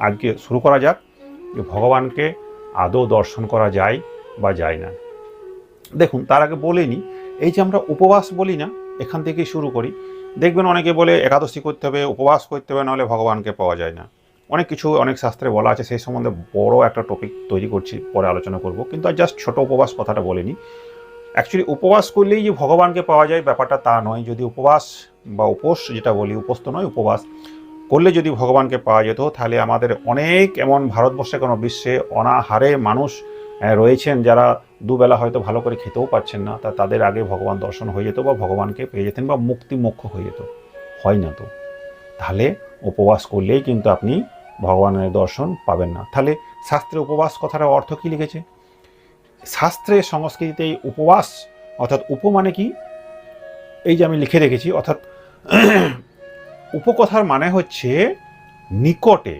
আজকে শুরু করা যাক যে ভগবানকে আদৌ দর্শন করা যায় বা যায় না। দেখুন, তার আগে বলে নিই, এই যে আমরা উপবাস বলি না, এখান থেকেই শুরু করি। দেখবেন অনেকে বলে একাদশী করতে হবে, উপবাস করতে হবে, নাহলে ভগবানকে পাওয়া যায় না। অনেক কিছু অনেক শাস্ত্রে বলা আছে, সেই সম্বন্ধে বড় একটা টপিক তৈরি করছি, পরে আলোচনা করব। কিন্তু আর জাস্ট ছোট উপবাস কথাটা বলিনি। অ্যাকচুয়ালি উপবাস করলেই যে ভগবানকে পাওয়া যায় ব্যাপারটা তা নয়। যদি উপবাস বা উপোস যেটা বলি, উপোস তো নয়, উপবাস করলে যদি ভগবানকে পাওয়া যেত, তাহলে আমাদের অনেক এমন ভারতবর্ষে কোনো বিশ্বে অনাহারে মানুষ রয়েছেন যারা দুবেলা হয়তো ভালো করে খেতেও পাচ্ছেন না, তাদের আগে ভগবান দর্শন হয়ে যেত বা ভগবানকে পেয়ে যেতেন বা মুক্তি মোক্ষ হয়ে যেত। হয় না তো। তাহলে উপবাস করলেই কিন্তু আপনি ভগবানের দর্শন পাবেন না। তাহলে শাস্ত্রে উপবাস কথাটার অর্থ কী লিখেছে? শাস্ত্রে সংস্কৃতিতে উপবাস অর্থাৎ মানে কি, এই যে আমি লিখে রেখেছি, অর্থাৎ উপকথার মানে হচ্ছে নিকটে,